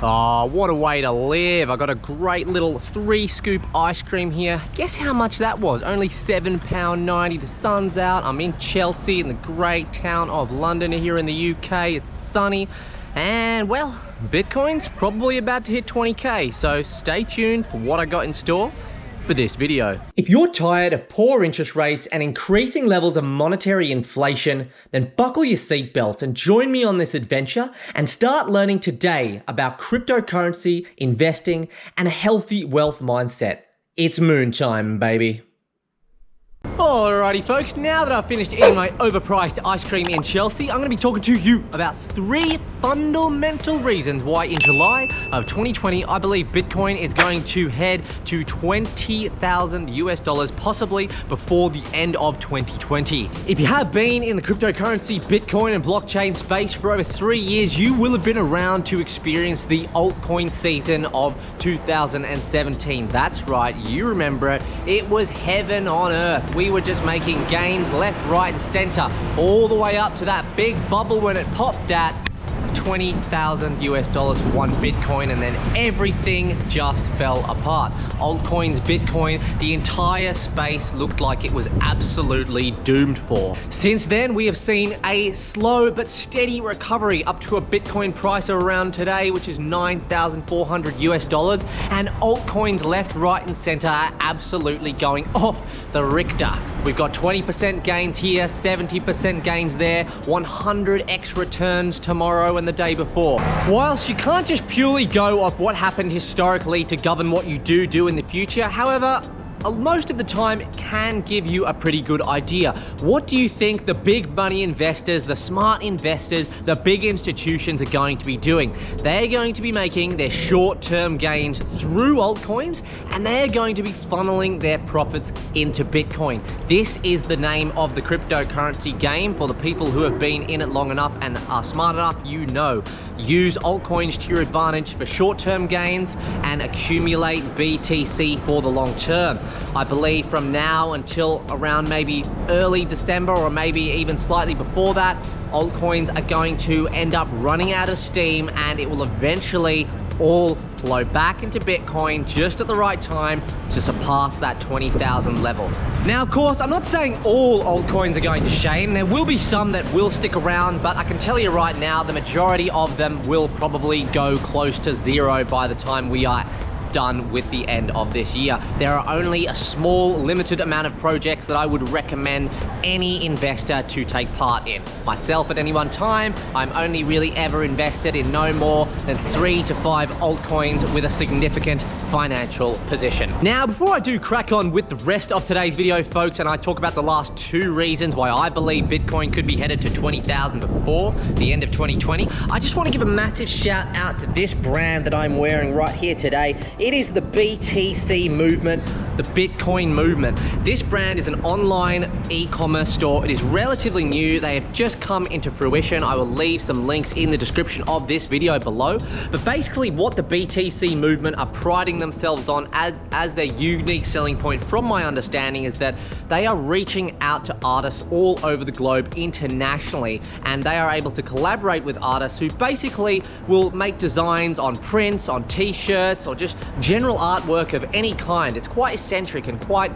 Oh, what a way to live. I got a great little 3-scoop ice cream here. Guess how much that was? Only £7.90. The sun's out. I'm in Chelsea in the great town of London here in the UK. It's sunny. And well, Bitcoin's probably about to hit 20K. So stay tuned for what I got in store for this video. If you're tired of poor interest rates and increasing levels of monetary inflation, then buckle your seatbelt and join me on this adventure and start learning today about cryptocurrency, investing, and a healthy wealth mindset. It's moon time, baby. Alrighty folks, now that I've finished eating my overpriced ice cream in Chelsea, I'm going to be talking to you about 3 fundamental reasons why in July of 2020, I believe Bitcoin is going to head to $20,000 possibly before the end of 2020. If you have been in the cryptocurrency, Bitcoin and blockchain space for over 3 years, you will have been around to experience the altcoin season of 2017. That's right, you remember it. It was heaven on earth. We were just making gains left, right, and center, all the way up to that big bubble when it popped at $20,000 for one Bitcoin, and then everything just fell apart. Altcoins, Bitcoin, the entire space looked like it was absolutely doomed for. Since then, we have seen a slow but steady recovery up to a Bitcoin price around today, which is $9,400, and altcoins left, right, and center are absolutely going off the Richter. We've got 20% gains here, 70% gains there, 100x returns tomorrow and the day before. Whilst you can't just purely go off what happened historically to govern what you do in the future, however, most of the time it can give you a pretty good idea. What do you think the big money investors, the smart investors, the big institutions are going to be doing? They're going to be making their short-term gains through altcoins, and they're going to be funneling their profits into Bitcoin. This is the name of the cryptocurrency game. For the people who have been in it long enough and are smart enough, you know. Use altcoins to your advantage for short-term gains and accumulate BTC for the long term. I believe from now until around maybe early December, or maybe even slightly before that, altcoins are going to end up running out of steam, and it will eventually all flow back into Bitcoin just at the right time to surpass that 20,000 level. Now, of course, I'm not saying all altcoins are going to shame. There will be some that will stick around, but I can tell you right now, the majority of them will probably go close to zero by the time we are done with the end of this year. There are only a small, limited amount of projects that I would recommend any investor to take part in. Myself, at any one time, I'm only really ever invested in no more than 3 to 5 altcoins with a significant financial position. Now, before I do crack on with the rest of today's video, folks, and I talk about the last 2 reasons why I believe Bitcoin could be headed to 20,000 before the end of 2020, I just want to give a massive shout out to this brand that I'm wearing right here today. It is the BTC movement, the Bitcoin movement. This brand is an online e-commerce store. It is relatively new. They have just come into fruition. I will leave some links in the description of this video below. But basically what the BTC movement are priding themselves on as their unique selling point, from my understanding, is that they are reaching out to artists all over the globe internationally, and they are able to collaborate with artists who basically will make designs on prints, on t-shirts, or just general artwork of any kind. It's quite eccentric and quite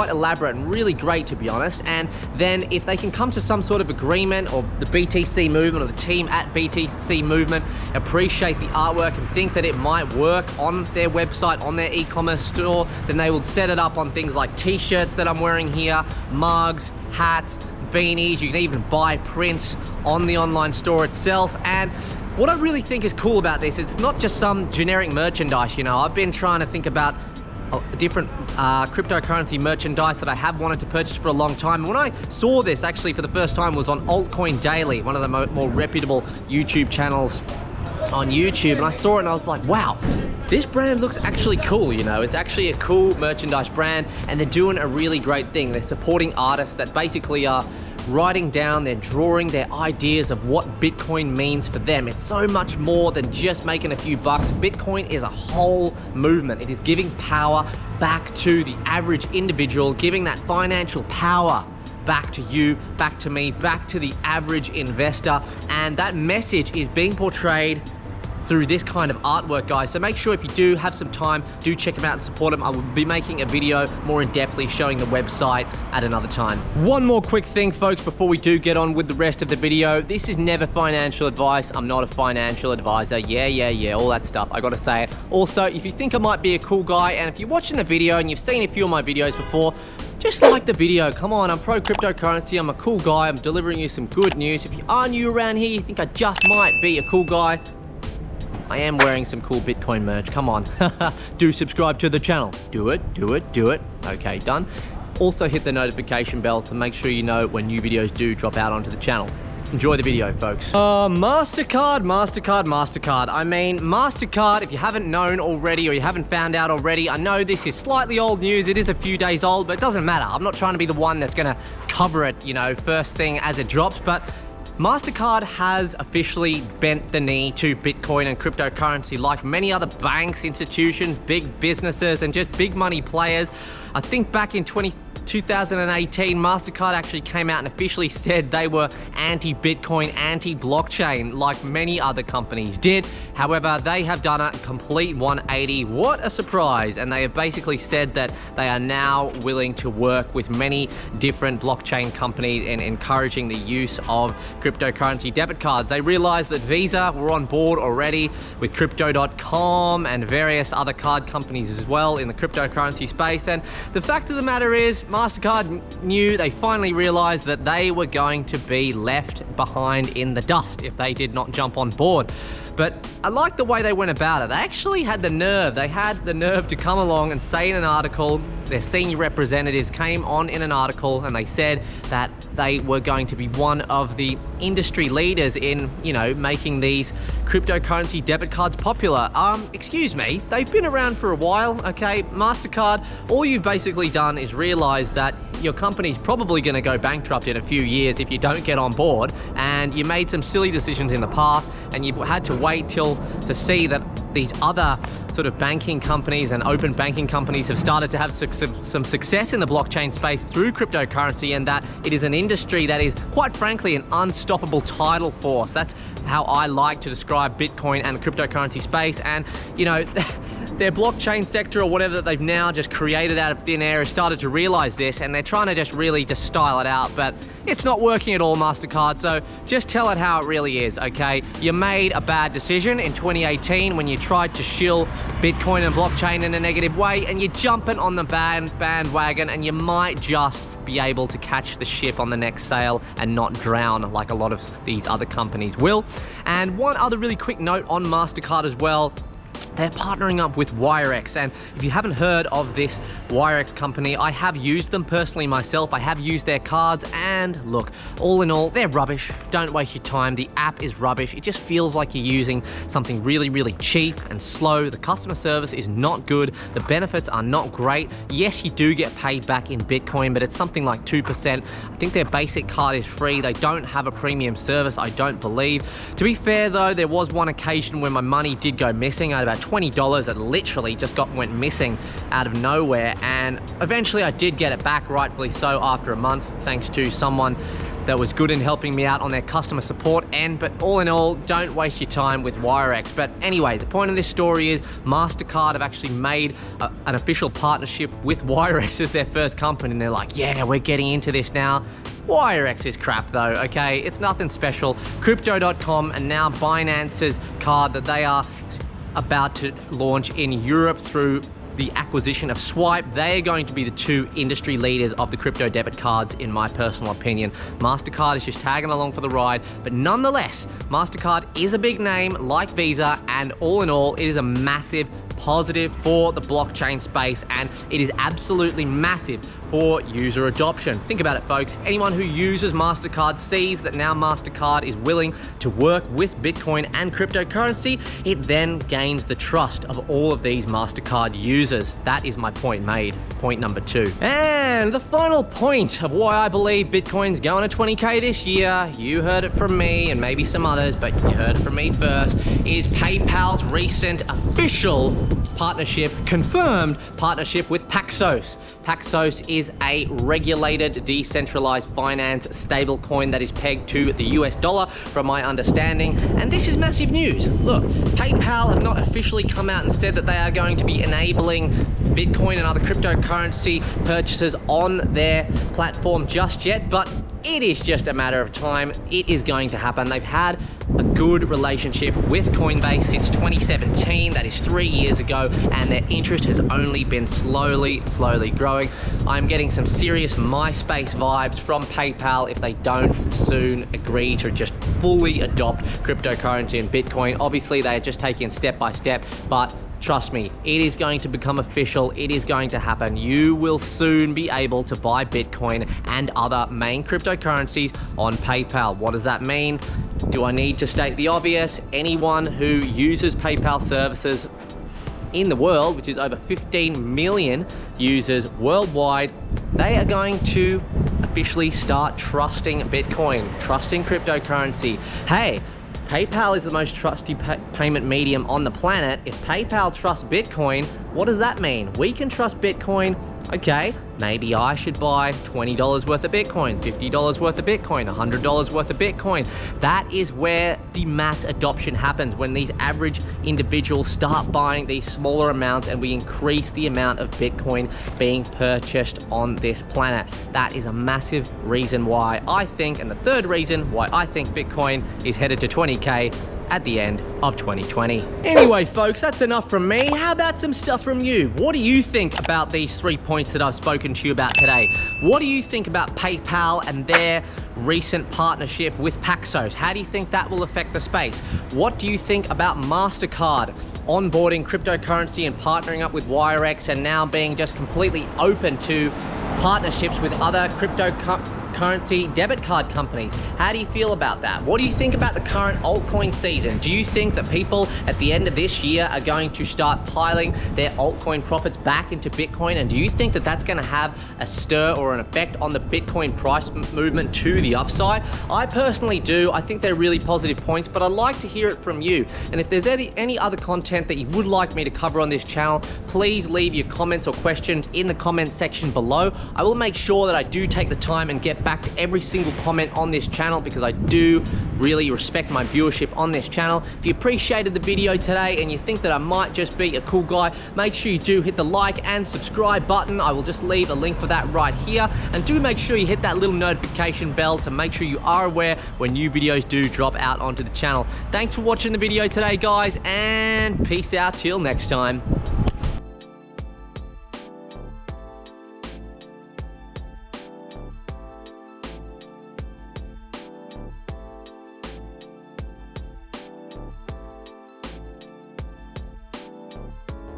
elaborate and really great, to be honest. And then if they can come to some sort of agreement, or the BTC movement or the team at BTC movement appreciate the artwork and think that it might work on their website, on their e-commerce store, then they will set it up on things like t-shirts that I'm wearing here, mugs, hats, beanies. You can even buy prints on the online store itself. And what I really think is cool about this, it's not just some generic merchandise. You know, I've been trying to think about different cryptocurrency merchandise that I have wanted to purchase for a long time. And when I saw this actually for the first time was on Altcoin Daily, one of the more reputable YouTube channels on YouTube, and I saw it and I was like, wow, this brand looks actually cool. You know, it's actually a cool merchandise brand, and they're doing a really great thing. They're supporting artists that basically are writing down, they're drawing their ideas of what Bitcoin means for them. It's so much more than just making a few bucks. Bitcoin is a whole movement. It is giving power back to the average individual, giving that financial power back to you, back to me, back to the average investor. And that message is being portrayed through this kind of artwork, guys. So make sure if you do have some time, do check them out and support them. I will be making a video more in-depthly showing the website at another time. One more quick thing, folks, before we do get on with the rest of the video. This is never financial advice. I'm not a financial advisor. Yeah, all that stuff. I gotta say it. Also, if you think I might be a cool guy, and if you're watching the video and you've seen a few of my videos before, just like the video. Come on, I'm pro cryptocurrency. I'm a cool guy. I'm delivering you some good news. If you are new around here, you think I just might be a cool guy, I am wearing some cool Bitcoin merch. Come on. Do subscribe to the channel. Do it. Okay, done. Also hit the notification bell to make sure you know when new videos do drop out onto the channel. Enjoy the video, folks. MasterCard. I mean, MasterCard, if you haven't known already or you haven't found out already, I know this is slightly old news. It is a few days old, but it doesn't matter. I'm not trying to be the one that's gonna cover it, you know, first thing as it drops, but MasterCard has officially bent the knee to Bitcoin and cryptocurrency. Like many other banks, institutions, big businesses, and just big money players. I think back in 2018, MasterCard actually came out and officially said they were anti-Bitcoin, anti-blockchain, like many other companies did. However, they have done a complete 180. What a surprise. And they have basically said that they are now willing to work with many different blockchain companies in encouraging the use of cryptocurrency debit cards. They realized that Visa were on board already with Crypto.com and various other card companies as well in the cryptocurrency space. And the fact of the matter is, MasterCard knew, they finally realized that they were going to be left behind in the dust if they did not jump on board. But I like the way they went about it. They actually had the nerve. They had the nerve to come along and say in an article, their senior representatives came on in an article and they said that they were going to be one of the industry leaders in, you know, making these cryptocurrency debit cards popular. Excuse me, they've been around for a while, okay? MasterCard, all you've basically done is realize that your company's probably gonna go bankrupt in a few years if you don't get on board, and you made some silly decisions in the past, and you've had to wait till to see that these other sort of banking companies and open banking companies have started to have some success in the blockchain space through cryptocurrency, and that it is an industry that is, quite frankly, an unstoppable tidal force. That's how I like to describe Bitcoin and the cryptocurrency space. And, you know, their blockchain sector or whatever that they've now just created out of thin air has started to realize this, and they're trying to just really just style it out, but it's not working at all, MasterCard. So just tell it how it really is, okay? You made a bad decision in 2018 when you tried to shill Bitcoin and blockchain in a negative way, and you're jumping on the bandwagon, and you might just be able to catch the ship on the next sail and not drown like a lot of these other companies will. And one other really quick note on MasterCard as well. They're partnering up with Wirex, and if you haven't heard of this Wirex company, I have used them personally myself. I have used their cards, and look, all in all, they're rubbish. Don't waste your time. The app is rubbish. It just feels like you're using something really cheap and slow. The customer service is not good. The benefits are not great. Yes, you do get paid back in Bitcoin, but it's something like 2%. I think their basic card is free. They don't have a premium service, I don't believe. To be fair though, there was one occasion when my money did go missing. I had about $20 that literally just went missing out of nowhere, and eventually I did get it back, rightfully so, after a month, thanks to someone that was good in helping me out on their customer support end. But all in all, don't waste your time with Wirex. But anyway, the point of this story is MasterCard have actually made an official partnership with Wirex as their first company, and they're like, yeah, we're getting into this now. Wirex is crap though, okay? It's nothing special. Crypto.com and now Binance's card that they are about to launch in Europe through the acquisition of Swipe. They are going to be the two industry leaders of the crypto debit cards, in my personal opinion. MasterCard is just tagging along for the ride, but nonetheless, MasterCard is a big name like Visa, and all in all, it is a massive positive for the blockchain space, and it is absolutely massive for user adoption. Think about it, folks. Anyone who uses MasterCard sees that now MasterCard is willing to work with Bitcoin and cryptocurrency. It then gains the trust of all of these MasterCard users. That is my point made. Point number 2. And the final point of why I believe Bitcoin's going to 20K this year, you heard it from me and maybe some others, but you heard it from me first, is PayPal's recent official partnership, confirmed partnership with Paxos. Paxos is a regulated decentralized finance stablecoin that is pegged to the US dollar, from my understanding. And this is massive news. Look, PayPal have not officially come out and said that they are going to be enabling Bitcoin and other cryptocurrency purchases on their platform just yet, but it is just a matter of time. It is going to happen. They've had a good relationship with Coinbase since 2017. That is 3 years ago, and their interest has only been slowly growing. I'm getting some serious MySpace vibes from PayPal if they don't soon agree to just fully adopt cryptocurrency and Bitcoin. Obviously, they are just taking it step by step, but trust me, it is going to become official. It is going to happen. You will soon be able to buy Bitcoin and other main cryptocurrencies on PayPal. What does that mean? Do I need to state the obvious? Anyone who uses PayPal services in the world, which is over 15 million users worldwide, they are going to officially start trusting Bitcoin, trusting cryptocurrency. Hey, PayPal is the most trusted payment medium on the planet. If PayPal trusts Bitcoin, what does that mean? We can trust Bitcoin. Okay, maybe I should buy $20 worth of Bitcoin, $50 worth of Bitcoin, $100 worth of Bitcoin. That is where the mass adoption happens, when these average individuals start buying these smaller amounts and we increase the amount of Bitcoin being purchased on this planet. That is a massive reason why I think, and the third reason why I think Bitcoin is headed to 20K at the end of 2020. Anyway, folks, that's enough from me. How about some stuff from you? What do you think about these 3 points that I've spoken to you about today? What do you think about PayPal and their recent partnership with Paxos? How do you think that will affect the space? What do you think about MasterCard onboarding cryptocurrency and partnering up with WireX and now being just completely open to partnerships with other cryptocurrency debit card companies? How do you feel about that? What do you think about the current altcoin season? Do you think that people at the end of this year are going to start piling their altcoin profits back into Bitcoin? And do you think that that's going to have a stir or an effect on the Bitcoin price movement to the upside? I personally do. I think they're really positive points, but I'd like to hear it from you. And if there's any other content that you would like me to cover on this channel, please leave your comments or questions in the comment section below. I will make sure that I do take the time and get back to every single comment on this channel, because I do really respect my viewership on this channel. If you appreciated the video today and you think that I might just be a cool guy, make sure you do hit the like and subscribe button. I will just leave a link for that right here. And do make sure you hit that little notification bell to make sure you are aware when new videos do drop out onto the channel. Thanks for watching the video today, guys, and peace out till next time.